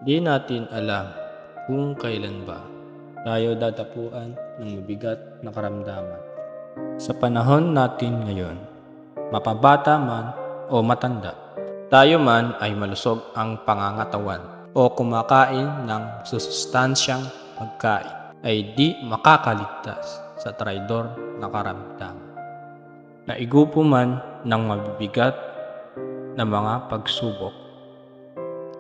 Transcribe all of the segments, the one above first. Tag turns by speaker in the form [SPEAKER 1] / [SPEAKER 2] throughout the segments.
[SPEAKER 1] Di natin alam kung kailan ba tayo dadapuan ng mabigat na karamdaman. Sa panahon natin ngayon, mapabata man o matanda, tayo man ay malusog ang pangangatawan o kumakain ng sustansyang pagkain, ay di makakaligtas sa traidor na karamdaman. Naigupo man ng mabibigat na mga pagsubok,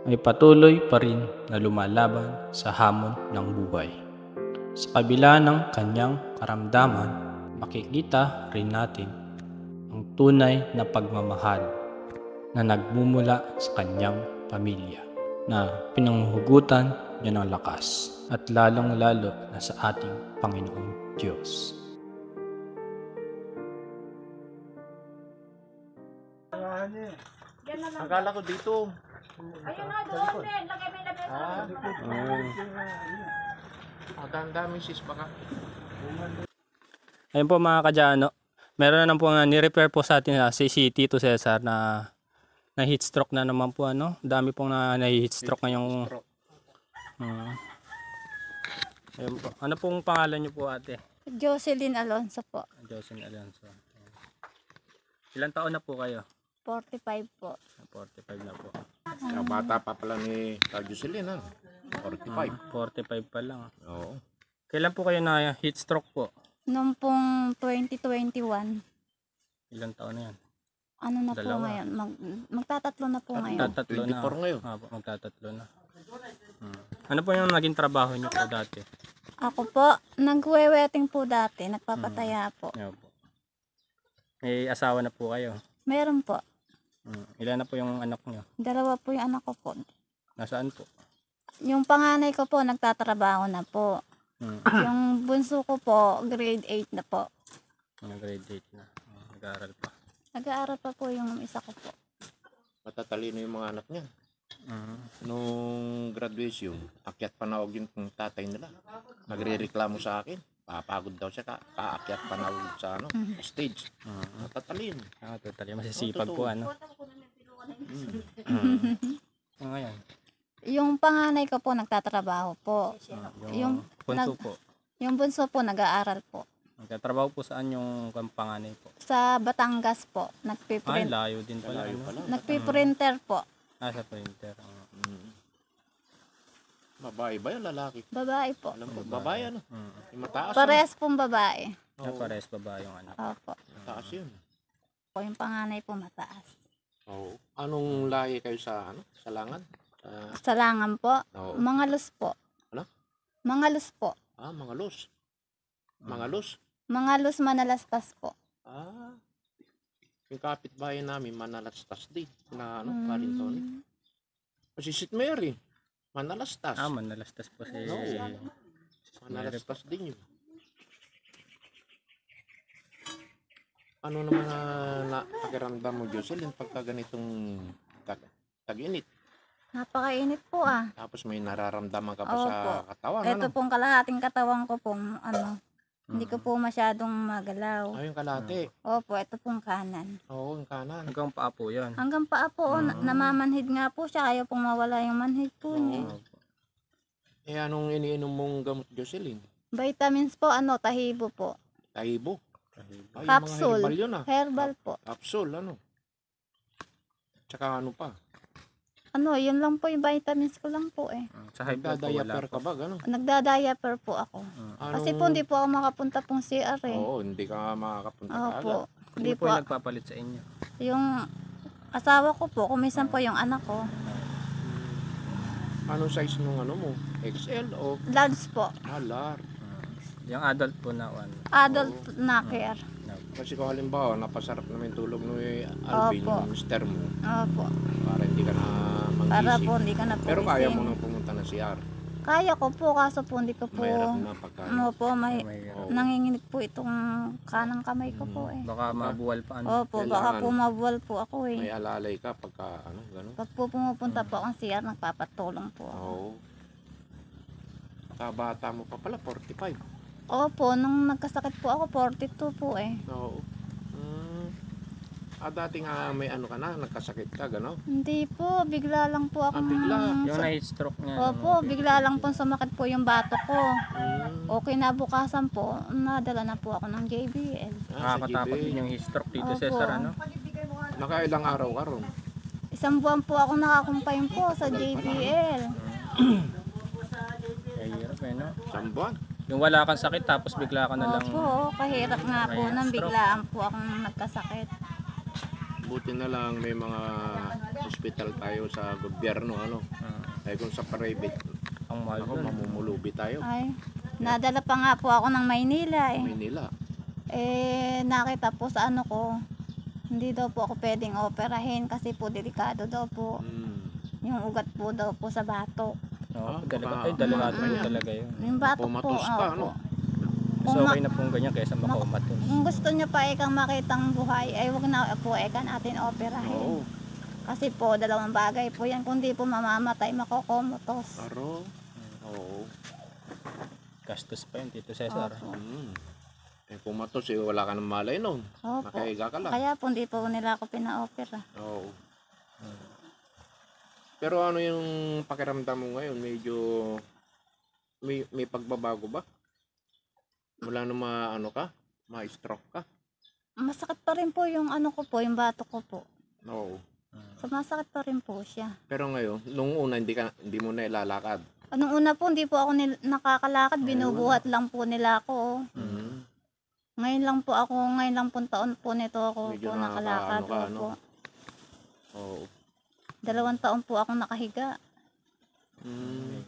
[SPEAKER 1] ay patuloy pa rin na lumalaban sa hamon ng buhay. Sa kabila ng kanyang karamdaman, makikita rin natin ang tunay na pagmamahal na nagmumula sa kanyang pamilya, na pinanghugutan niya ng lakas at lalong-lalo na sa ating Panginoong Diyos.
[SPEAKER 2] Akala ko dito.
[SPEAKER 3] Ayun na, doon din. Lagay mo yung
[SPEAKER 2] Ang dami sis baka.
[SPEAKER 1] Ayun po mga kadyano, meron na po nga ni-repair po sa atin si Tito Cesar na heat stroke na naman po ano. Dami pong na-heat stroke ngayong. Ayun po. Ano pong pangalan niyo po ate?
[SPEAKER 3] Jocelyn Alonso po.
[SPEAKER 1] Jocelyn Alonso. Ilang taon na po kayo?
[SPEAKER 3] 45 po.
[SPEAKER 1] 45 na po.
[SPEAKER 2] Bata pa pala ni Jocelyn ha. 45.
[SPEAKER 1] 45 pa lang.
[SPEAKER 2] Oo.
[SPEAKER 1] Kailan po kayo na heat stroke po?
[SPEAKER 3] Noong pong 2021.
[SPEAKER 1] Ilang taon na yan?
[SPEAKER 3] Ano na
[SPEAKER 1] Dalawa.
[SPEAKER 3] po ngayon? Magtatatlo na po ngayon.
[SPEAKER 1] Magtatatlo na.
[SPEAKER 2] 24 ngayon.
[SPEAKER 1] Magtatatlo na. Ano po yung naging trabaho niyo po dati?
[SPEAKER 3] Ako po, nagwe-wedding po dati. Nagpapataya po.
[SPEAKER 1] Ayun po. May asawa na po kayo?
[SPEAKER 3] Meron po.
[SPEAKER 1] Ilan na po yung anak niyo?
[SPEAKER 3] Dalawa po yung anak ko po.
[SPEAKER 1] Nasaan po?
[SPEAKER 3] Yung panganay ko po, nagtatrabaho na po. Yung bunso ko po, grade 8 na po.
[SPEAKER 1] Grade 8 na. Nag-aaral pa.
[SPEAKER 3] Nag-aaral pa po yung isa ko po.
[SPEAKER 2] Matatalino yung mga anak niya. Nung graduation, akyat panawag yung tatay nila. Nagre-reklamo sa akin. Papagod daw siya kaakyat panawag sa stage. Matatalino.
[SPEAKER 1] Totally. Masisipag po ano. Ngayon.
[SPEAKER 3] Yung panganay ko po, nagtatrabaho po.
[SPEAKER 1] Yung bunso po.
[SPEAKER 3] Yung bunso po, nag-aaral po.
[SPEAKER 1] Nagtatrabaho po saan yung panganay po?
[SPEAKER 3] Sa Batangas po,
[SPEAKER 1] Ay,
[SPEAKER 3] nagpiprint.
[SPEAKER 1] layo din pala.
[SPEAKER 2] Layo
[SPEAKER 1] Ano?
[SPEAKER 2] pala.
[SPEAKER 3] Nagpiprinter po.
[SPEAKER 1] Sa printer.
[SPEAKER 2] Babae ba yun? Lalaki?
[SPEAKER 3] Babae po.
[SPEAKER 2] Alam ko, babae ano? Yung mataas.
[SPEAKER 3] Parehas pong babae.
[SPEAKER 1] Pares babae yung anak.
[SPEAKER 3] Opo.
[SPEAKER 2] Mataas yun.
[SPEAKER 3] Po, yung panganay po mataas.
[SPEAKER 2] Oo. Anong lahi kayo sa Salangan?
[SPEAKER 3] Salangan po.
[SPEAKER 2] Oo.
[SPEAKER 3] Mangalos po.
[SPEAKER 2] Ano?
[SPEAKER 3] Mangalos po.
[SPEAKER 2] Mga los. Mga los.
[SPEAKER 3] Mangalos Manalastas po.
[SPEAKER 2] Yung kapitbahay namin, Manalastas din. Na Carinton. Kasi St. Mary, Manalastas.
[SPEAKER 1] Manalastas po si...
[SPEAKER 2] No. Manalastas din yun. Ano naman na pakiramdam mo, Jocelyn, pagka ganitong tag-init?
[SPEAKER 3] Napakainit po ah.
[SPEAKER 2] Tapos may nararamdaman ka pa
[SPEAKER 3] Opo.
[SPEAKER 2] sa katawan,
[SPEAKER 3] Ito
[SPEAKER 2] ano?
[SPEAKER 3] pong kalahating katawan ko po, hindi ko po masyadong magalaw.
[SPEAKER 2] Ay, yung kalate.
[SPEAKER 3] Opo, ito pong kanan.
[SPEAKER 2] Oo, yung kanan.
[SPEAKER 1] Hanggang paa po yan.
[SPEAKER 3] Hanggang paa po, namamanhid nga po siya, ayaw pong mawala yung manhid po niya.
[SPEAKER 2] Eh, anong iniinom mong gamot, Jocelyn?
[SPEAKER 3] Vitamins po, tahibo po.
[SPEAKER 2] Tahibo. Ay,
[SPEAKER 3] Capsule.
[SPEAKER 2] yung mga herbal yun ah.
[SPEAKER 3] Herbal po.
[SPEAKER 2] Capsule, ano? Tsaka ano pa?
[SPEAKER 3] Yun lang po yung vitamins ko lang po eh.
[SPEAKER 1] Sa high blood po wala
[SPEAKER 2] Nagda-diaper
[SPEAKER 1] po.
[SPEAKER 2] ka ba, gano'n?
[SPEAKER 3] Nagda-diaper po ako. Kasi po hindi po ako makapunta pong CR eh.
[SPEAKER 2] Oo, hindi ka makakapunta
[SPEAKER 3] Opo.
[SPEAKER 2] kaagad.
[SPEAKER 1] Hindi
[SPEAKER 3] Hindi
[SPEAKER 1] po
[SPEAKER 3] po.
[SPEAKER 1] yung nagpapalit sa inyo.
[SPEAKER 3] Yung asawa ko po, kumisan po yung anak ko.
[SPEAKER 2] Anong size nung ano mo? XL o
[SPEAKER 3] Large po.
[SPEAKER 2] large?
[SPEAKER 1] Yung adult po na one.
[SPEAKER 3] Adult na care.
[SPEAKER 2] Kasi kung halimbawa, napasarap naman yung tulog ni Alvin,
[SPEAKER 3] Opo.
[SPEAKER 2] yung mister mo,
[SPEAKER 3] Opo.
[SPEAKER 2] para hindi ka na
[SPEAKER 3] Para
[SPEAKER 2] manggising.
[SPEAKER 3] po hindi ka na po
[SPEAKER 2] Pero kaya
[SPEAKER 3] gising.
[SPEAKER 2] mo nang pumunta na CR.
[SPEAKER 3] Kaya ko po, kaso po hindi ko po.
[SPEAKER 2] Mahirap na pagka.
[SPEAKER 3] Opo,
[SPEAKER 2] Oo.
[SPEAKER 3] nanginginig po itong kanang kamay ko po eh.
[SPEAKER 1] Baka mabuwal pa ano.
[SPEAKER 3] Opo, baka
[SPEAKER 2] Kailangan.
[SPEAKER 3] po mabuwal po ako eh.
[SPEAKER 2] May alalay ka pagka ano, gano'n.
[SPEAKER 3] Pag po pumupunta po akong CR, nagpapatulong po ako.
[SPEAKER 2] Oo. Kabata mo pa pala, 45.
[SPEAKER 3] Opo, nung nagkasakit po ako, 42 po eh.
[SPEAKER 2] Oo. Dati nga may ano ka na, nagkasakit ka, gano'n?
[SPEAKER 3] Hindi po, bigla lang po ako.
[SPEAKER 2] Bigla.
[SPEAKER 1] Yung na-heat stroke niya.
[SPEAKER 3] Opo, bigla lang po sumakit po yung bato ko.
[SPEAKER 2] Mm.
[SPEAKER 3] Okay, nabukasan po, nadala na po ako ng JBL.
[SPEAKER 2] Sa
[SPEAKER 1] Nakakatakot
[SPEAKER 2] GB.
[SPEAKER 1] din yung heat stroke, Tito
[SPEAKER 3] Opo.
[SPEAKER 1] Cesar, ano?
[SPEAKER 2] Nakailang araw ka ron?
[SPEAKER 3] Isang buwan po ako nakakumpayin po sa JBL.
[SPEAKER 1] Kaya hirap eh, no?
[SPEAKER 2] Isang buwan?
[SPEAKER 1] Yung wala kang sakit tapos bigla ka na lang.
[SPEAKER 3] Opo, kahirap nga po
[SPEAKER 1] May
[SPEAKER 3] nang
[SPEAKER 1] stroke.
[SPEAKER 3] biglaan po akong nagkasakit.
[SPEAKER 2] Buti na lang may mga hospital tayo sa gobyerno, ano? Ay kung sa private,
[SPEAKER 1] Ang mahal
[SPEAKER 2] ako
[SPEAKER 1] dun.
[SPEAKER 2] mamumulubi tayo.
[SPEAKER 3] Ay, nadala pa nga po ako ng Maynila eh.
[SPEAKER 2] Manila.
[SPEAKER 3] Nakita po sa ano ko, hindi daw po ako pwedeng operahin kasi po delikado daw po.
[SPEAKER 2] Mm.
[SPEAKER 3] Yung ugat po daw po sa batok.
[SPEAKER 1] Oo,
[SPEAKER 2] baka-
[SPEAKER 1] delikado
[SPEAKER 3] Mm.
[SPEAKER 1] po talaga yun.
[SPEAKER 3] Yung batok po,
[SPEAKER 2] Mapumatos ka,
[SPEAKER 3] opo.
[SPEAKER 2] ano?
[SPEAKER 1] So okay na pong ganyan kaysa makomatos.
[SPEAKER 3] Kung gusto niya pa ikang makitang buhay, ay wag na po ikan atin operahin.
[SPEAKER 2] Oo.
[SPEAKER 3] Kasi po, dalawang bagay po yan. Kung di po mamamatay, makokomotos.
[SPEAKER 2] Aro. Oo.
[SPEAKER 1] Gastos pa yun, Tito Cesar.
[SPEAKER 3] Opo.
[SPEAKER 2] Mm. Pumatos wala ka ng malay nun.
[SPEAKER 3] Opo.
[SPEAKER 2] Nakahiga ka lang.
[SPEAKER 3] Kaya po, hindi po nila ako pina-opera.
[SPEAKER 2] Oo. Pero ano yung pakiramdam mo ngayon? Medyo may pagbabago ba? Wala na ano ka? Ma-stroke ka?
[SPEAKER 3] Masakit pa rin po yung ano ko po, yung bato ko po.
[SPEAKER 2] Oo.
[SPEAKER 3] Sumasakit pa rin po siya.
[SPEAKER 2] Pero ngayon, nung una hindi mo na ilalakad.
[SPEAKER 3] Anong una po, hindi po ako nakakalakad. Binubuhat lang po nila ako.
[SPEAKER 2] Mm.
[SPEAKER 3] Ngayon lang po taon po nito ako
[SPEAKER 2] Medyo
[SPEAKER 3] po nakalakad.
[SPEAKER 2] nakakaano ka, ano?
[SPEAKER 3] Opo.
[SPEAKER 2] Oo.
[SPEAKER 3] 2 taon po ako nakahiga.
[SPEAKER 2] Mm.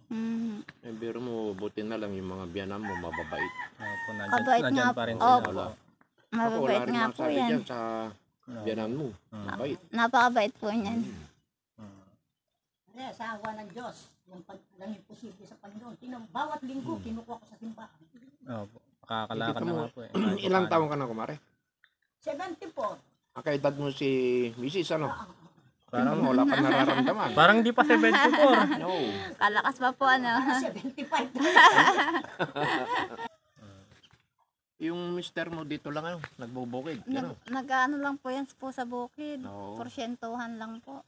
[SPEAKER 3] Mhm.
[SPEAKER 2] Biro mo, buti na lang yung mga biyanan mo mababait.
[SPEAKER 1] Opo,
[SPEAKER 3] Kabait
[SPEAKER 1] nandyan
[SPEAKER 3] nga
[SPEAKER 1] pa rin
[SPEAKER 3] po.
[SPEAKER 1] sila.
[SPEAKER 3] Opo.
[SPEAKER 2] Ako,
[SPEAKER 3] Mababait
[SPEAKER 2] wala rin
[SPEAKER 3] nga po
[SPEAKER 2] masabi
[SPEAKER 3] yan.
[SPEAKER 2] dyan sa biyanan mo. Mabait.
[SPEAKER 3] Napakabait po niyan.
[SPEAKER 4] Kaya sa awa ng Diyos, yung lang imposible sa Panginoon. Bawat linggo, kinukuha ko sa simbahan.
[SPEAKER 1] Opo, makakalakad
[SPEAKER 2] Kita
[SPEAKER 1] na
[SPEAKER 2] mo,
[SPEAKER 1] nga po eh.
[SPEAKER 2] Ilang taon ka na, kumare?
[SPEAKER 4] 74.
[SPEAKER 2] Ang kaedad mo si Mrs. ano?
[SPEAKER 1] Parang,
[SPEAKER 2] Wala ka nararamdaman.
[SPEAKER 1] parang di pa 74.
[SPEAKER 2] No.
[SPEAKER 3] Kalakas pa po ano.
[SPEAKER 4] 75.
[SPEAKER 2] Yung mister mo dito lang ano, nagbubukid. Ano?
[SPEAKER 3] Nag-ano lang po yan po sa bukid.
[SPEAKER 2] Oo.
[SPEAKER 3] Porsyentuhan lang po.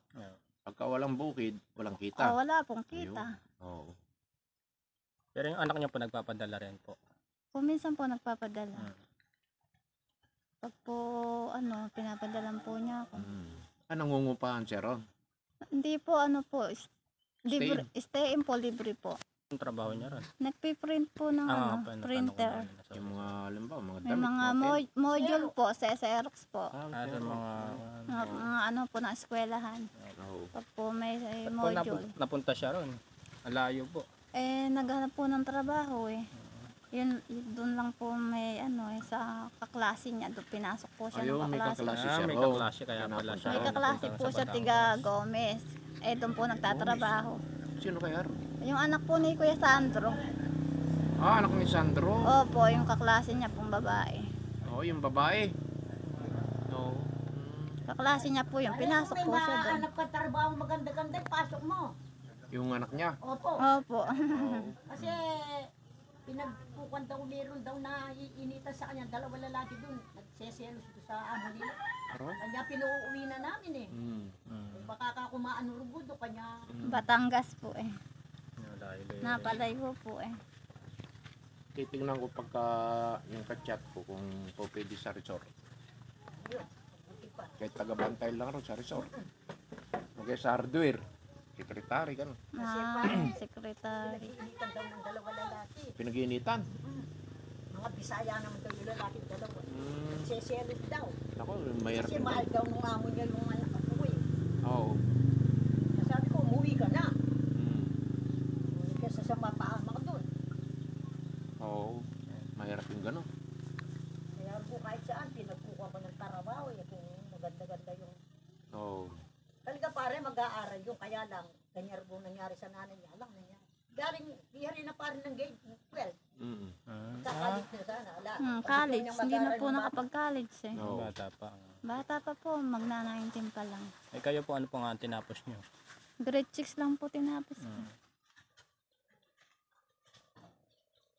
[SPEAKER 2] Pagka walang bukid, walang kita.
[SPEAKER 3] Wala pong kita.
[SPEAKER 2] Oo.
[SPEAKER 1] Pero yung anak niya po nagpapadala rin po.
[SPEAKER 3] Kung minsan po nagpapadala.
[SPEAKER 1] Mm.
[SPEAKER 3] Pag po pinapadalan po niya ako.
[SPEAKER 2] Nangungupahan siya ron?
[SPEAKER 3] Hindi po stay-in po, libre po.
[SPEAKER 1] Yung trabaho niya rin.
[SPEAKER 3] Nagpiprint po ng printer.
[SPEAKER 2] Yung mga, halimbawa, mga
[SPEAKER 3] May
[SPEAKER 2] damit.
[SPEAKER 3] mga module po, sa Xerox po.
[SPEAKER 1] At yung mga...
[SPEAKER 3] Mga ano po ng eskwelahan.
[SPEAKER 2] Oo.
[SPEAKER 3] Pag po may
[SPEAKER 1] Ba't po
[SPEAKER 3] module.
[SPEAKER 1] napunta siya ron? Ang layo po.
[SPEAKER 3] Naghanap po ng trabaho eh. Doon lang po may sa kaklase niya. Doon pinasok po siya
[SPEAKER 2] Ayun,
[SPEAKER 3] ng
[SPEAKER 2] may
[SPEAKER 3] kaklase.
[SPEAKER 2] kaklase siya.
[SPEAKER 1] May
[SPEAKER 2] Oo.
[SPEAKER 1] kaklase kaya pala siya.
[SPEAKER 3] May kaklase po siya, tiga Gomez. Doon po nagtatrabaho.
[SPEAKER 2] Sino kaya ron?
[SPEAKER 3] Yung anak po ni Kuya Sandro.
[SPEAKER 2] Anak ni Sandro.
[SPEAKER 3] Opo, yung kaklase niya pong babae.
[SPEAKER 2] Oo, yung babae. Oo.
[SPEAKER 3] Kaklase niya po yung pinasok po siya doon.
[SPEAKER 4] Anak ka trabaho maganda-ganda, pasok mo.
[SPEAKER 2] Yung anak niya.
[SPEAKER 4] Opo.
[SPEAKER 3] Opo.
[SPEAKER 4] Kasi pinagpukan daw meron daw na iinitan sa kanya. 2 lalaki doon. Nagseselos doon sa amo nila.
[SPEAKER 2] Aron?
[SPEAKER 4] Kanya pinuuwi na namin eh. Baka ka kumaan urugudo kanya.
[SPEAKER 3] Batangas po eh.
[SPEAKER 1] Layo-layo.
[SPEAKER 3] Napalayo po eh.
[SPEAKER 2] Titingnan ko pagka yung ka-chat ko kung po pwede sa resort. Kahit taga-bantay lang rin sa resort. Okay, sa hardware. Sekretary, gano'n.
[SPEAKER 3] Secretary.
[SPEAKER 4] Initan daw ng 2 lalaki.
[SPEAKER 2] Pinag-iinitan.
[SPEAKER 4] Mga Bisaya naman daw yung lalaki 2. Nagseselos daw.
[SPEAKER 2] Ako, mayroon.
[SPEAKER 4] Kasi mahal daw nung amo niya yung anak ko eh.
[SPEAKER 2] Oo.
[SPEAKER 4] Sabi ko, umuwi ka na.
[SPEAKER 2] Mm.
[SPEAKER 4] Umuwi ka sa mapaama ka doon.
[SPEAKER 2] Oo. Mahirap yung gano'n.
[SPEAKER 4] Kaya po kahit saan, pinagkuha ko ng trabaho eh. Kung maganda-ganda yung...
[SPEAKER 2] Oo.
[SPEAKER 4] Talaga pare, mag-aaral yung kaya lang, ganyan po nangyari sa nanay niya, lang nangyari. Di rin na pare ng grade 12. Kakalit na sana, ala.
[SPEAKER 3] College. Hindi na po nakapag-college eh.
[SPEAKER 2] Oo.
[SPEAKER 1] Bata pa.
[SPEAKER 3] Bata pa po, magna-19 pa lang.
[SPEAKER 1] Eh kayo po, ano po nga ang tinapos niyo?
[SPEAKER 3] Grade 6 lang po tinapos ko.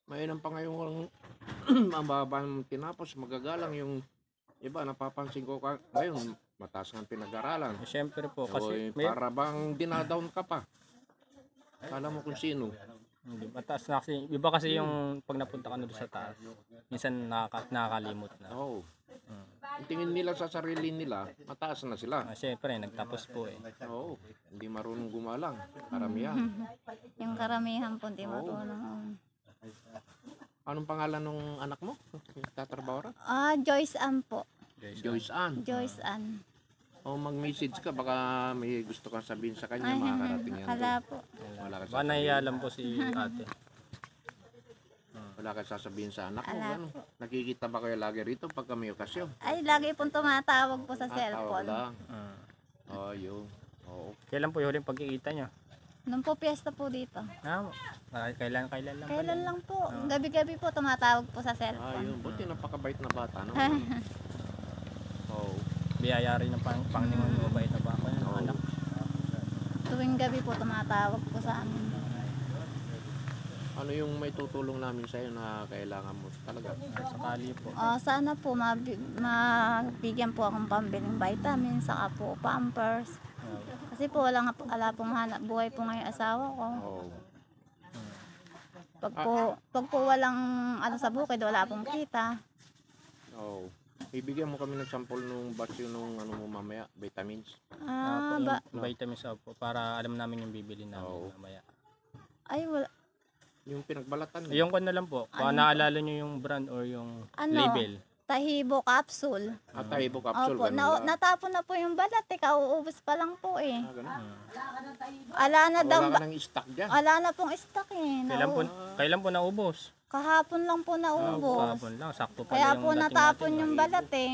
[SPEAKER 2] Mainam pa ngayon mababa ng tinapos, magagalang yung Iba, napapansin ko ngayon, mataas nga ang pinag-aralan.
[SPEAKER 1] Siyempre po,
[SPEAKER 2] Kasi
[SPEAKER 1] kasi may,
[SPEAKER 2] para bang dinadown ka pa. Kala mo kung sino.
[SPEAKER 1] hindi, mataas na kasi. Iba kasi yung pag napunta ka na doon sa taas, minsan nakakalimot na.
[SPEAKER 2] Oo. Ang tingin nila sa sarili nila, mataas na sila.
[SPEAKER 1] Siyempre, nagtapos po eh.
[SPEAKER 2] Oo. Hindi marunong gumalang. Karamihan.
[SPEAKER 3] Yung karamihan po, di marunong.
[SPEAKER 2] Anong pangalan ng anak mo? Tatrabaho ra?
[SPEAKER 3] Joyce Ann po.
[SPEAKER 2] Joyce Ann.
[SPEAKER 3] Joyce Ann.
[SPEAKER 2] O mag-message ka, baka may gusto kang sabihin sa kanya,
[SPEAKER 3] Ay,
[SPEAKER 2] makakarating yan.
[SPEAKER 3] hala
[SPEAKER 2] doon.
[SPEAKER 3] po.
[SPEAKER 2] Wala ka
[SPEAKER 1] Baka
[SPEAKER 2] sasabihin.
[SPEAKER 1] nahiya lang po si ate.
[SPEAKER 2] Wala ka sasabihin sa anak mo.
[SPEAKER 3] Wala
[SPEAKER 2] Gano'n. Nakikita ba kayo lagi rito pagka may okasyon?
[SPEAKER 3] Ay, lagi pong tumatawag po sa
[SPEAKER 2] Tawag
[SPEAKER 3] cellphone.
[SPEAKER 2] lang.
[SPEAKER 1] Mm.
[SPEAKER 2] Oo, yun. Oo.
[SPEAKER 1] Kailan po yung huling pagkikita nyo?
[SPEAKER 3] Nung po piyesta po dito.
[SPEAKER 1] Kailan lang pala.
[SPEAKER 3] Kailan lang po. Gabi-gabi po tumatawag po sa
[SPEAKER 2] Ah,
[SPEAKER 3] cellphone.
[SPEAKER 2] yun. Buti napakabait na bata. No? Oo.
[SPEAKER 1] Biyaya rin ng Panginoon, mabait na ba ako yung
[SPEAKER 2] Oo.
[SPEAKER 1] anak.
[SPEAKER 3] Tuwing gabi po tumatawag po sa amin.
[SPEAKER 2] Ano yung may tutulong namin sa'yo na kailangan mo talaga?
[SPEAKER 1] Sakali po.
[SPEAKER 3] Sana po mabigyan po akong pambiling vitamins, saka po pampers. Kasi po wala pong hanap buhay po ngayong asawa ko.
[SPEAKER 2] Oo.
[SPEAKER 3] Pag po walang sa bukid, wala pong kita.
[SPEAKER 2] Oo. Ibigyan mo kami ng sample nung batch nung ano mo mamaya, vitamins.
[SPEAKER 1] Yung vitamins po para alam namin yung bibili namin
[SPEAKER 2] Oo.
[SPEAKER 1] mamaya.
[SPEAKER 3] Ay, wala.
[SPEAKER 2] Yung pinagbalatan.
[SPEAKER 1] Yung kwan na lang po, kung naalala nyo yung brand or yung label.
[SPEAKER 3] Tahibo capsule.
[SPEAKER 2] At Tahibo capsule.
[SPEAKER 3] Opo,
[SPEAKER 2] ganun lang.
[SPEAKER 3] natapon na po yung balat. Kauubos pa lang po eh.
[SPEAKER 2] Ah, ganun.
[SPEAKER 3] Ala na daw.
[SPEAKER 2] Wala ka ng stock dyan.
[SPEAKER 3] Ala na pong stock eh.
[SPEAKER 1] Kailan po naubos?
[SPEAKER 3] Kahapon lang po naubos.
[SPEAKER 1] Kahapon lang, sakto pala
[SPEAKER 3] Kaya
[SPEAKER 1] yung
[SPEAKER 3] po
[SPEAKER 1] dating
[SPEAKER 3] natapon
[SPEAKER 1] natin.
[SPEAKER 3] yung balat eh.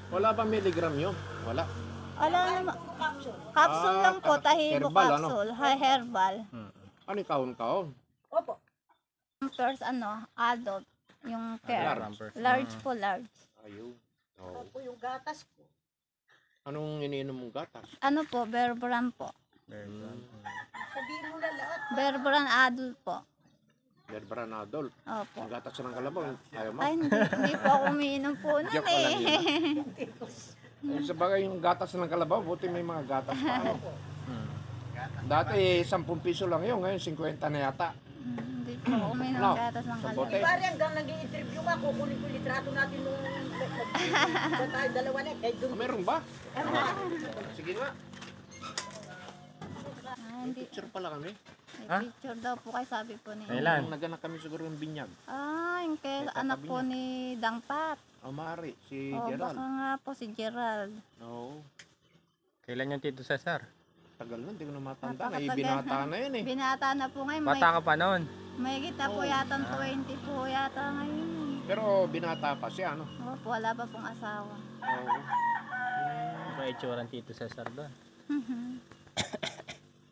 [SPEAKER 2] Wala ba milligram yun? Wala.
[SPEAKER 3] Ala na. Capsule lang po, tahibo
[SPEAKER 2] herbal, ano?
[SPEAKER 3] capsule. Herbal.
[SPEAKER 2] Ano yung kahon-kahon?
[SPEAKER 4] Opo.
[SPEAKER 3] First adult. Yung care.
[SPEAKER 1] Pampers.
[SPEAKER 3] Large po, large.
[SPEAKER 2] Ayun. Oo.
[SPEAKER 4] Opo yung gatas ko.
[SPEAKER 2] Anong iniinom mong gatas?
[SPEAKER 3] Ano po, Berberan po.
[SPEAKER 4] Sabihin mo na lahat.
[SPEAKER 3] Berberan adult po.
[SPEAKER 2] Berbran adult.
[SPEAKER 3] Opo.
[SPEAKER 2] Ang gatas ng kalabaw. Ayaw mo?
[SPEAKER 3] Ay, hindi po ako umiinom po nun
[SPEAKER 2] Joke lang
[SPEAKER 3] eh.
[SPEAKER 2] yun. Sa bagay yung gatas ng kalabaw, buti may mga gatas pa. Ano? Dati 10 piso lang yun, ngayon 50 na yata.
[SPEAKER 3] Hindi po ako umiinom
[SPEAKER 2] No,
[SPEAKER 3] ng gatas ng
[SPEAKER 2] sa
[SPEAKER 3] kalabaw.
[SPEAKER 2] bote.
[SPEAKER 4] Pare hanggang nag-i-interview ka, kukunin ko yung litrato natin nung sa tayo dalawa na. Kahit doon.
[SPEAKER 2] Meron ba? Sige nga.
[SPEAKER 3] Hindi.
[SPEAKER 2] Picture pala kami.
[SPEAKER 3] May picture daw po kayo, sabi po ni.
[SPEAKER 1] Kailan?
[SPEAKER 2] Naganak kami siguro ng binyag.
[SPEAKER 3] Yung kay
[SPEAKER 2] May
[SPEAKER 3] anak
[SPEAKER 2] katabi
[SPEAKER 3] po ni Dangpat.
[SPEAKER 2] O maaari, si
[SPEAKER 3] Baka
[SPEAKER 2] Gerald.
[SPEAKER 3] nga po si Gerald.
[SPEAKER 2] Oo.
[SPEAKER 1] Kailan yung Tito Cesar?
[SPEAKER 2] Tagal na, hindi ko na matanda.
[SPEAKER 3] Napakatagal.
[SPEAKER 2] Binata na yun eh.
[SPEAKER 3] Binata na po ngayon.
[SPEAKER 1] Bata ka pa noon.
[SPEAKER 3] May kita po yata 20 po yata ngayon.
[SPEAKER 2] Pero binata pa siya, ano?
[SPEAKER 3] Opo, wala pa pong asawa.
[SPEAKER 2] Oo.
[SPEAKER 1] May itsura ng Tito Cesar doon.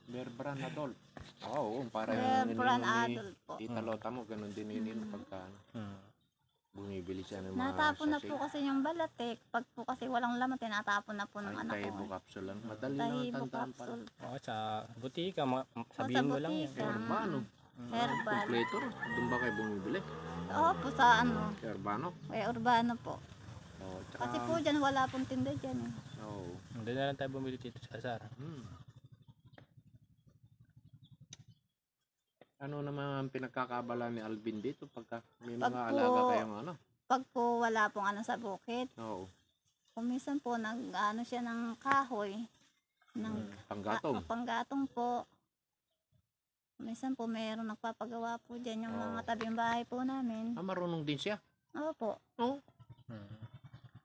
[SPEAKER 2] Berbran adult. Oo, para
[SPEAKER 3] Berbran
[SPEAKER 2] ininom ni
[SPEAKER 3] adult po.
[SPEAKER 2] Tita Lota mo, ganun din ininom pagka ano, bumibili siya ng mga
[SPEAKER 3] Natapon na
[SPEAKER 2] sachet.
[SPEAKER 3] po kasi yung balat eh. Pag po kasi walang laman, tinatapon na po ng
[SPEAKER 2] Ay,
[SPEAKER 3] anak
[SPEAKER 2] Tahibo
[SPEAKER 3] ko.
[SPEAKER 2] capsule lang. Madali na
[SPEAKER 3] Tahibo
[SPEAKER 2] tandaan pala.
[SPEAKER 3] capsule.
[SPEAKER 1] Oo, sa butika, sabihin mo lang yan.
[SPEAKER 3] butika.
[SPEAKER 2] Herbano.
[SPEAKER 3] Herbal.
[SPEAKER 2] Kompleto rin. Doon ba kayo bumibili?
[SPEAKER 3] Opo, sa
[SPEAKER 2] Herbano?
[SPEAKER 3] kay Urbano po.
[SPEAKER 2] Oo, tsaka,
[SPEAKER 3] Kasi po dyan, wala pong tinda dyan eh.
[SPEAKER 2] oo.
[SPEAKER 1] Hindi na lang tayo bumili Tito Cesar.
[SPEAKER 2] Ano naman pinagkakabala ni Alvin dito pagka may
[SPEAKER 3] Pag
[SPEAKER 2] mga
[SPEAKER 3] po-
[SPEAKER 2] alaga kayong ano?
[SPEAKER 3] Pag po wala pong sa bukid,
[SPEAKER 2] Oo.
[SPEAKER 3] kumisan po siya ng kahoy. Ng
[SPEAKER 2] Panggatong.
[SPEAKER 3] panggatong po. Minsan po mayroong nagpapagawa po dyan yung mga tabing bahay po namin.
[SPEAKER 2] Ah, marunong din siya.
[SPEAKER 3] Opo.
[SPEAKER 2] Oo.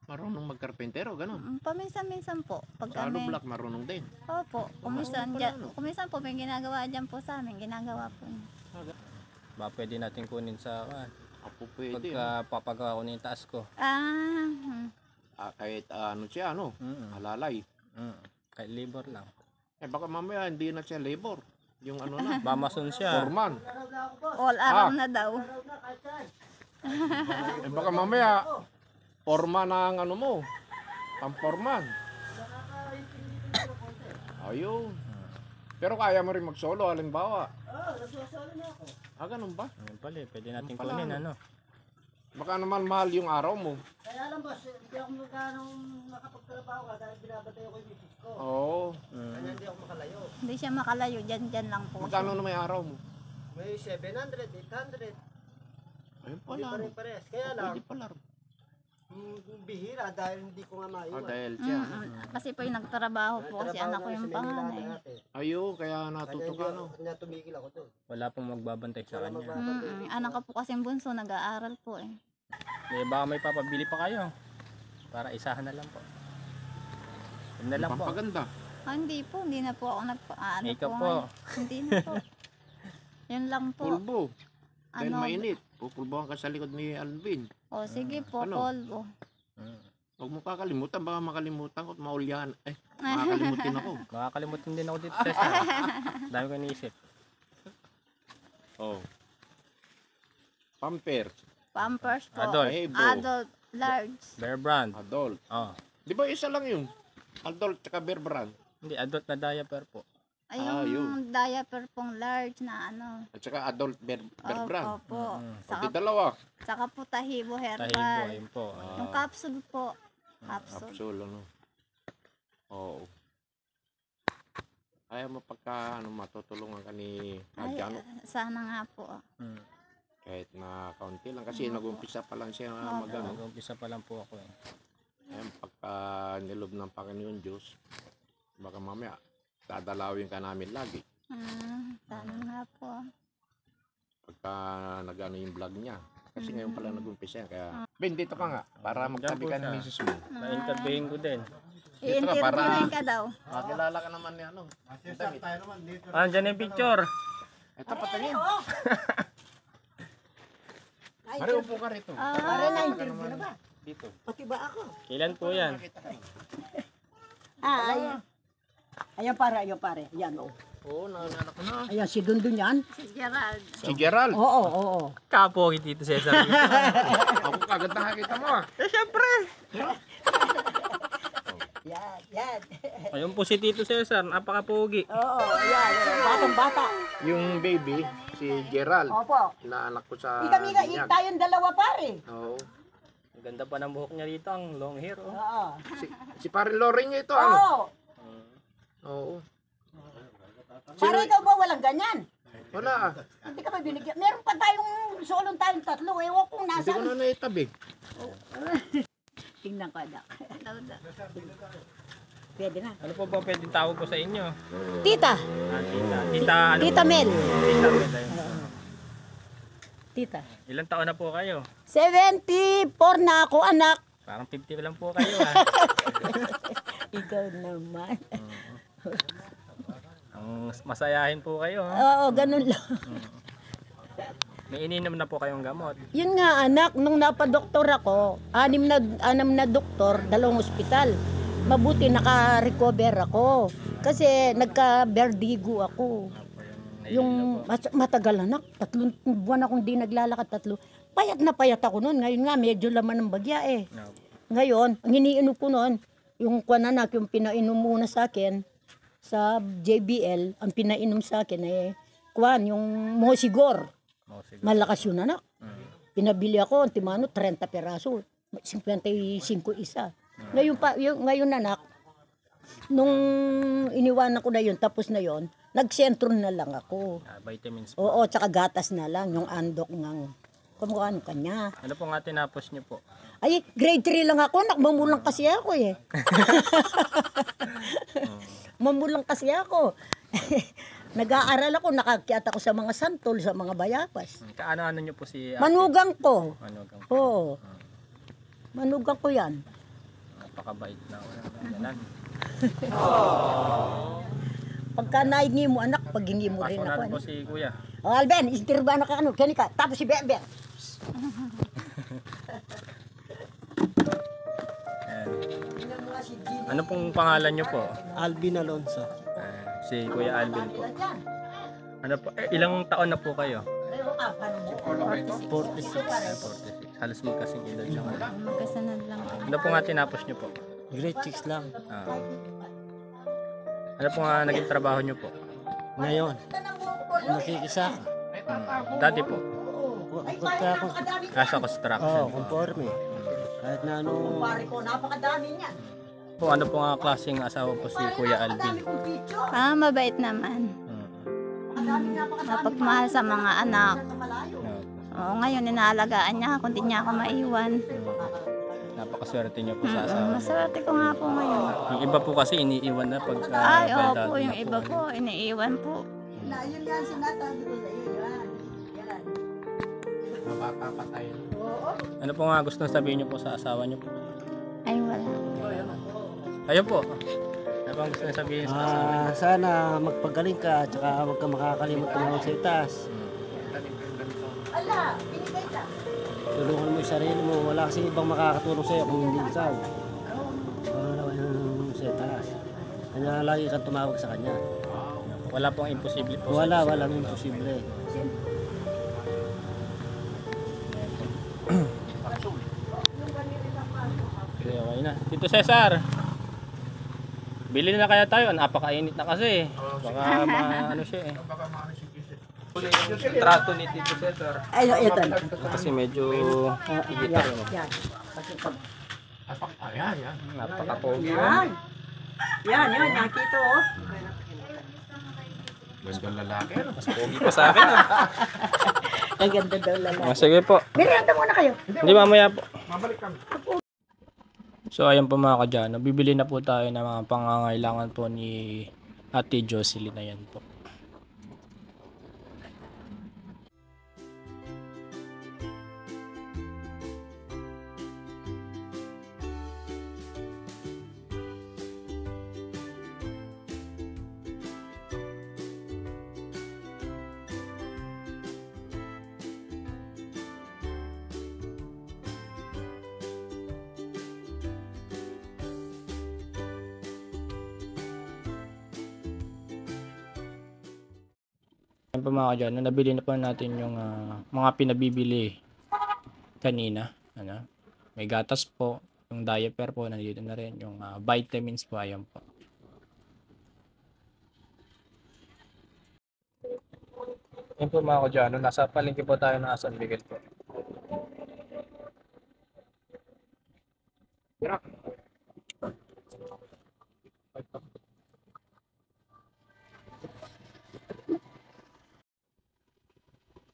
[SPEAKER 2] Marunong magkarpentero, ganun.
[SPEAKER 3] Paminsan-minsan po. Pag
[SPEAKER 2] Sa
[SPEAKER 3] kami,
[SPEAKER 2] Block, marunong din.
[SPEAKER 3] opo, kumisan,
[SPEAKER 2] pala,
[SPEAKER 3] dyan,
[SPEAKER 2] ano?
[SPEAKER 3] kumisan po may ginagawa dyan po sa amin. Ginagawa po niya.
[SPEAKER 1] Ba pwede natin kunin sa
[SPEAKER 2] Apo pwede.
[SPEAKER 1] pagka papagawa ko na yung taas ko.
[SPEAKER 2] Kahit ano siya, ano? Alalay.
[SPEAKER 1] Kahit labor lang.
[SPEAKER 2] Eh baka mamaya hindi na siya labor. Yung ano na,
[SPEAKER 1] Bamason siya.
[SPEAKER 2] foreman.
[SPEAKER 3] All araw na daw.
[SPEAKER 2] Eh baka mamaya, foreman ang ano mo. Pang-foreman. Ayun. Pero kaya mo rin mag-solo, halimbawa. Ah, ganun ba?
[SPEAKER 1] Ayun pala, pwede natin
[SPEAKER 2] Pala,
[SPEAKER 1] kunin
[SPEAKER 2] ano?
[SPEAKER 1] ano.
[SPEAKER 2] Baka naman mahal yung araw mo.
[SPEAKER 4] Kaya lang boss, hindi ako nakapagtrabaho ka dahil binabatay ako yung misis ko.
[SPEAKER 2] Oo.
[SPEAKER 4] Kaya hindi ako makalayo.
[SPEAKER 3] Hindi siya makalayo, dyan lang po.
[SPEAKER 2] Magkano na may araw mo?
[SPEAKER 4] May 700, 800.
[SPEAKER 2] Ayun
[SPEAKER 4] Hindi
[SPEAKER 2] pala.
[SPEAKER 4] pa rin pares. Kaya lang,
[SPEAKER 2] Pwede pala.
[SPEAKER 4] bihira dahil hindi ko nga
[SPEAKER 2] Ah,
[SPEAKER 4] maiwan.
[SPEAKER 2] dahil siya.
[SPEAKER 3] Kasi po yung nagtrabaho po kasi anak ko yung panganay.
[SPEAKER 2] Ayun, kaya natuto ka, no?
[SPEAKER 4] Kanya tumigil ako doon.
[SPEAKER 1] Wala pong magbabantay sa kanya.
[SPEAKER 3] Anak ko po kasi bunso, nag-aaral po eh.
[SPEAKER 1] Eh, baka may papabili pa kayo. Para isahan na lang po. Yun na lang po.
[SPEAKER 2] Pampaganda.
[SPEAKER 3] Hindi po, hindi na po ako nagpa-ano
[SPEAKER 1] Makeup po.
[SPEAKER 3] ngayon. Hindi na po. Yun lang po.
[SPEAKER 2] Pulbo. Dahil
[SPEAKER 3] Ano?
[SPEAKER 2] mainit. Pupulbohan ka sa likod ni Alvin.
[SPEAKER 3] O sige po,
[SPEAKER 2] Ano?
[SPEAKER 3] polvo.
[SPEAKER 2] Huwag mo kakalimutan. Baka makalimutan ko at maulyahan. Makakalimutin ako.
[SPEAKER 1] Makakalimutan din ako dito, Cesar. Dami ko iniisip.
[SPEAKER 2] Oh. Pampers.
[SPEAKER 3] Pampers po.
[SPEAKER 1] Adult.
[SPEAKER 2] Hebo.
[SPEAKER 3] Adult, large.
[SPEAKER 1] Bear brand.
[SPEAKER 2] Adult.
[SPEAKER 1] Oh.
[SPEAKER 2] Di ba isa lang yun? Adult tsaka Bear Brand.
[SPEAKER 1] Hindi, adult na diaper po.
[SPEAKER 3] Ay,
[SPEAKER 2] Ah,
[SPEAKER 3] yung diaper pong large na ano.
[SPEAKER 2] At saka adult Bear Brand.
[SPEAKER 3] Opo.
[SPEAKER 2] Pati
[SPEAKER 3] Saka,
[SPEAKER 2] dalawa.
[SPEAKER 3] saka po tahibo
[SPEAKER 1] Tahibo,
[SPEAKER 3] herbal.
[SPEAKER 1] ayun po.
[SPEAKER 3] Yung capsule po. Capsule.
[SPEAKER 2] Capsule, ano. Oo. Ayaw mo pagka matutulungan ka ni
[SPEAKER 3] Ay,
[SPEAKER 2] Adjano.
[SPEAKER 3] sana nga po.
[SPEAKER 2] Kahit na kaunti lang. Kasi nag-umpisa pa lang siya mag-ano.
[SPEAKER 1] Nag-umpisa pa lang po ako eh.
[SPEAKER 2] Ayan, pagka nilob ng Panginoon Diyos, baka mamaya, dadalawin ka namin lagi.
[SPEAKER 3] Sana nga po.
[SPEAKER 2] Pagka nag-ano yung vlog niya. Kasi ngayon pala nag-umpisa yan. Kaya, Ben, dito ka nga. Para magtabi ka ng misis mo.
[SPEAKER 1] Na-interviewin ko din.
[SPEAKER 2] Dito ka para
[SPEAKER 3] I-interviewin ka daw.
[SPEAKER 2] makilala ka naman ni ano. Damit.
[SPEAKER 1] Ah, dyan yung picture.
[SPEAKER 2] Ito, patingin. Mari, upo ka rito.
[SPEAKER 4] Para na-interview na ba?
[SPEAKER 2] Dito.
[SPEAKER 4] Pati ba ako?
[SPEAKER 1] Kailan po yan?
[SPEAKER 4] Ayan pare. Ayan o.
[SPEAKER 2] Oo, naalala ko na.
[SPEAKER 4] Ayan si Dundun yan.
[SPEAKER 3] Si Gerald.
[SPEAKER 2] Si Gerald.
[SPEAKER 4] Oo.
[SPEAKER 1] Kapogi dito, Cesar.
[SPEAKER 2] Ako kagad nakakita mo ah.
[SPEAKER 1] Eh, syempre.
[SPEAKER 4] Yan.
[SPEAKER 1] Ayun po si Tito Cesar, napakapogi.
[SPEAKER 4] Oo, ayan. Batang bata.
[SPEAKER 2] Yung baby, si Gerald.
[SPEAKER 4] Opo.
[SPEAKER 2] Inaanak ko sa
[SPEAKER 4] Kami
[SPEAKER 2] binyag.
[SPEAKER 4] tayong dalawa pare.
[SPEAKER 2] Oo.
[SPEAKER 1] Ang ganda pa ng buhok niya dito, ang long hair. Oh.
[SPEAKER 4] Oo.
[SPEAKER 2] Si Parin Loring niya ito, ano?
[SPEAKER 4] Oo.
[SPEAKER 2] Oo.
[SPEAKER 4] Pare ikaw ba walang ganyan?
[SPEAKER 2] Wala ah.
[SPEAKER 4] Hindi ka ba binigyan? Meron pa tayong solon tayong tatlo. Ewan kung
[SPEAKER 2] Hindi ko
[SPEAKER 4] nasa.
[SPEAKER 2] na naitabi.
[SPEAKER 4] Tingnan ka na. Pwede na.
[SPEAKER 1] Ano po ba pwede tawag ko sa inyo?
[SPEAKER 4] Tita.
[SPEAKER 1] Ah, tita. Tita, ano?
[SPEAKER 4] Tita Mel.
[SPEAKER 1] Tita Mel. Ayun.
[SPEAKER 4] Tita.
[SPEAKER 1] Ilang taon na po kayo?
[SPEAKER 4] 74 na ako anak.
[SPEAKER 1] Parang 50 lang po kayo ah.
[SPEAKER 4] Ikaw naman.
[SPEAKER 1] Ang masayahin po kayo. Ah.
[SPEAKER 4] Oo, ganun lang.
[SPEAKER 1] May ininom na po kayong gamot.
[SPEAKER 4] Yun nga anak, nung napadoktor ako, anam na doktor, 2 ospital. Mabuti naka-recover ako. Kasi nagka-vertigo ako. Yung matagal anak, 3 buwan akong di naglalakad, 3. Payat na payat ako noon. Ngayon nga, medyo laman ng bagya eh.
[SPEAKER 1] No.
[SPEAKER 4] Ngayon, ang iniinom ko noon, yung kwananak, yung pinainom muna sa akin, sa JBL, ang pinainom sa akin eh, yung Mosigor.
[SPEAKER 1] Oh, sige.
[SPEAKER 4] Malakas yun anak. Pinabili ako, timano, 30 peraso. 55 isa. Ngayon anak, nung iniwanan ko na yun, tapos na yun, nagsentro na lang ako.
[SPEAKER 1] Ah, vitamins po.
[SPEAKER 4] Oo, tsaka gatas na lang, yung andok ng kumukha kanya.
[SPEAKER 1] Ano po nga tinapos niyo po?
[SPEAKER 4] Ay, grade 3 lang ako, mamulang kasi ako eh. Mamulang kasi ako. Nag-aaral ako, nakakyat ako sa mga santol, sa mga bayabas.
[SPEAKER 1] Kaano-ano niyo po si ate?
[SPEAKER 4] Manugang ko.
[SPEAKER 1] Manugang.
[SPEAKER 4] Oo. Manugang ko yan.
[SPEAKER 1] Napakabait na. Ganan.
[SPEAKER 4] Pagka naingi mo anak, pag hingi mo rin
[SPEAKER 1] Paso
[SPEAKER 4] ako.
[SPEAKER 1] na po si kuya.
[SPEAKER 4] O Alben, istirba na ka ano, kani ka. Tapos si Bebe.
[SPEAKER 1] Ayan. Ano pong pangalan niyo po?
[SPEAKER 5] Alvin Alonso.
[SPEAKER 1] Si Kuya Alvin po. Ano po? Ilang taon na po kayo?
[SPEAKER 5] 46.
[SPEAKER 1] 46. Halos magkasing edad siya.
[SPEAKER 3] Magkasunod lang.
[SPEAKER 1] Ano po nga tinapos niyo po?
[SPEAKER 5] Grade 6 lang.
[SPEAKER 1] Ano po nga naging trabaho niyo po?
[SPEAKER 5] Ngayon, nakikisa.
[SPEAKER 1] Dati po.
[SPEAKER 5] Pagka ako,
[SPEAKER 1] Sa construction.
[SPEAKER 5] conforme. Kahit na ano,
[SPEAKER 1] Po, ano po nga klaseng asawa po si Kuya Alvin?
[SPEAKER 3] Mabait naman. Mapagmahal sa mga anak. Oo, ngayon inaalagaan niya ako, hindi niya ako maiwan.
[SPEAKER 1] Napakaswerte niyo po sa asawa.
[SPEAKER 3] Maswerte ko nga po ngayon.
[SPEAKER 1] Yung iba po kasi iniiwan na pag
[SPEAKER 3] Ay,
[SPEAKER 1] baldado
[SPEAKER 3] opo,
[SPEAKER 1] na
[SPEAKER 3] yung iba po, iniiwan po.
[SPEAKER 2] Mapapatayin.
[SPEAKER 1] Ano po nga gusto sabihin niyo po sa asawa niyo po?
[SPEAKER 3] Ay, wala.
[SPEAKER 1] Kayo po. Ano po ang gusto niyo sabihin sa asawa niyo?
[SPEAKER 5] sana magpagaling ka, tsaka huwag ka makakalimot tumawag sa itaas. Tulungan mo yung sarili mo, wala kasi ibang makakatulong sa'yo kung hindi ikaw. Wala yung sa itaas. Kanya lagi kang tumawag sa kanya.
[SPEAKER 1] Wala pong imposible po.
[SPEAKER 5] Walang imposible.
[SPEAKER 1] Okay na. Tito Cesar, bili na kaya tayo. Napakainit na kasi. Baka ano siya eh. Yung trato ni Tito Cesar.
[SPEAKER 4] Ay, ito.
[SPEAKER 1] Kasi medyo higitar yun.
[SPEAKER 2] Ayan.
[SPEAKER 1] Napaka-pogi.
[SPEAKER 4] Yan, nakita oh.
[SPEAKER 2] Gandang lalaki.
[SPEAKER 1] Mas pogi pa sa akin.
[SPEAKER 4] Ang ganda daw lalaki.
[SPEAKER 1] Sige po.
[SPEAKER 4] Merienda muna kayo.
[SPEAKER 1] Hindi, mamaya po.
[SPEAKER 2] Mabalik kami.
[SPEAKER 1] So ayan po mga kadyano, bibili na po tayo ng mga pangangailangan po ni Ate Jocelyn na yan po. Ayan po mga kadyano, nabili na po natin yung mga pinabibili kanina. Ano? May gatas po, yung diaper po, nandito na rin. Yung vitamins po, ayan po. Ayan po mga kadyano, nasa palengke po tayo ng San Miguel po.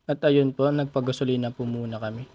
[SPEAKER 1] At ayun po, nagpagasolina po muna kami.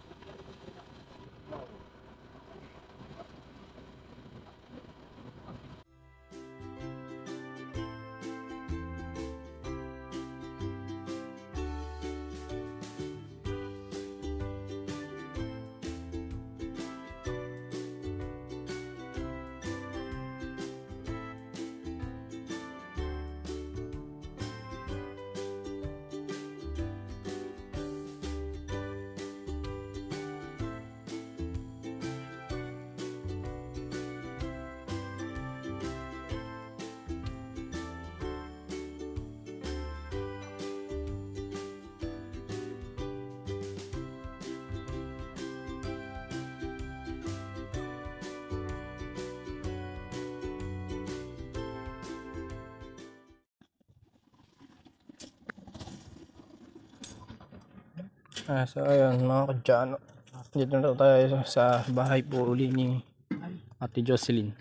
[SPEAKER 1] So ayun mga kadyano, dito na tayo sa bahay po uli ni Ate Jocelyn.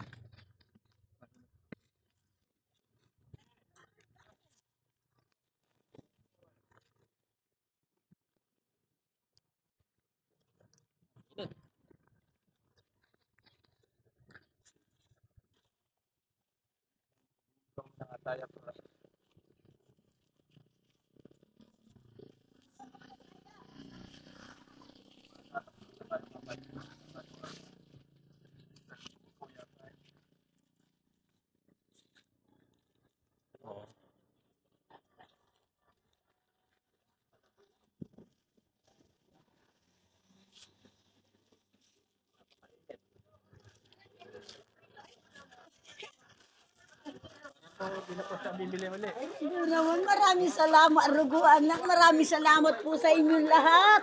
[SPEAKER 4] Naman, maraming salamat, Rugo anak. Maraming salamat po sa inyong lahat.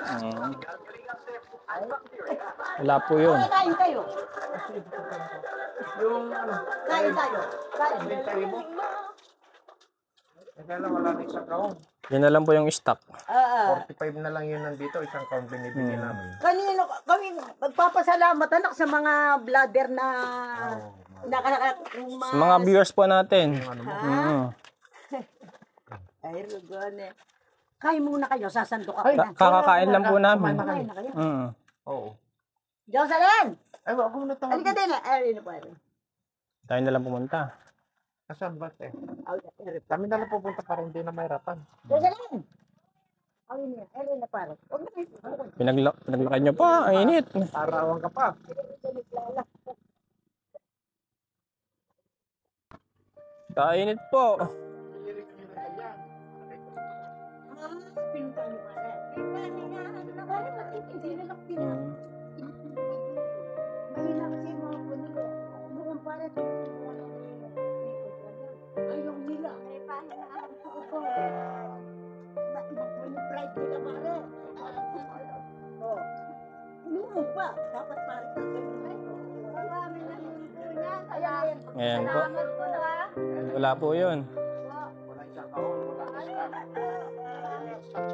[SPEAKER 1] Wala po yun.
[SPEAKER 4] Kain kayo. Kain tayo. Kain.
[SPEAKER 2] Kaya lang wala na isang kaon.
[SPEAKER 1] Yan na lang po yung stock.
[SPEAKER 2] 45 na lang yun nandito, isang kaon binibigyan namin.
[SPEAKER 4] Kanino kami magpapasalamat anak sa mga vlogger na
[SPEAKER 1] Sa mga viewers po natin. Mm.
[SPEAKER 4] Ay, Rugone. Kain muna kayo, sasandok ako na.
[SPEAKER 1] Kakakain lang po namin.
[SPEAKER 4] Kain na kayo.
[SPEAKER 1] Mm.
[SPEAKER 2] Oo.
[SPEAKER 4] Jocelyn!
[SPEAKER 2] Ay, wag mo na tawag.
[SPEAKER 4] Halika din. Ay, ano pa rin.
[SPEAKER 1] Tayo na lang pumunta.
[SPEAKER 2] Asan ba, te? Kami na lang pupunta para hindi na mahirapan.
[SPEAKER 4] Jocelyn! Ay, na pare. Huwag na kayo.
[SPEAKER 1] Pinaglakad nyo pa. Ang init.
[SPEAKER 2] Arawan ka pa.
[SPEAKER 1] Kainit po.
[SPEAKER 4] Pinunta niyo pare. Hindi na lang
[SPEAKER 1] Mm.
[SPEAKER 4] Mahina kasi yung mga punilo. Bukan pare. Ayaw nila. Pride nila pare. Oh. Lumog pa. Dapat pare.
[SPEAKER 3] Marami na po niya.
[SPEAKER 4] Ayan.
[SPEAKER 1] Ayan po.
[SPEAKER 3] Salamat po ha.
[SPEAKER 1] Wala po yun.
[SPEAKER 2] Wala isang kaon, wala isang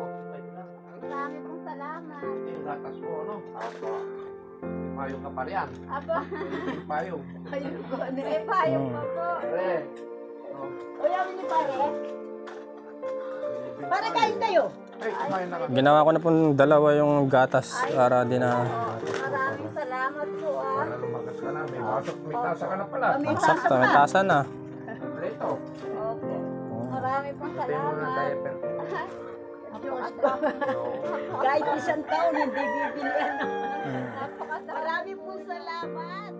[SPEAKER 3] Marami pong salamat.
[SPEAKER 2] Hindi yung gatas mo, ano? Opo. Mayong ka pa riyan.
[SPEAKER 3] Aba,
[SPEAKER 2] Mayong.
[SPEAKER 4] Ayun ko.
[SPEAKER 3] may payong pa po.
[SPEAKER 2] Pre.
[SPEAKER 4] Ayaw ni pare. Pare kain tayo.
[SPEAKER 2] Ay, kumain na kami.
[SPEAKER 1] Ginawa ko na po dalawa yung gatas para din na
[SPEAKER 3] Maraming salamat po ha.
[SPEAKER 2] Para lumakas ka na. May tasa ka na pala.
[SPEAKER 4] May
[SPEAKER 1] sakto. May tasa na.
[SPEAKER 2] Kompleto.
[SPEAKER 3] Opo. Marami pong
[SPEAKER 2] Sabi mo na
[SPEAKER 3] salamat.
[SPEAKER 2] diaper.
[SPEAKER 4] Kahit isang taon, hindi bibilihan.
[SPEAKER 3] Napakasarami po salamat.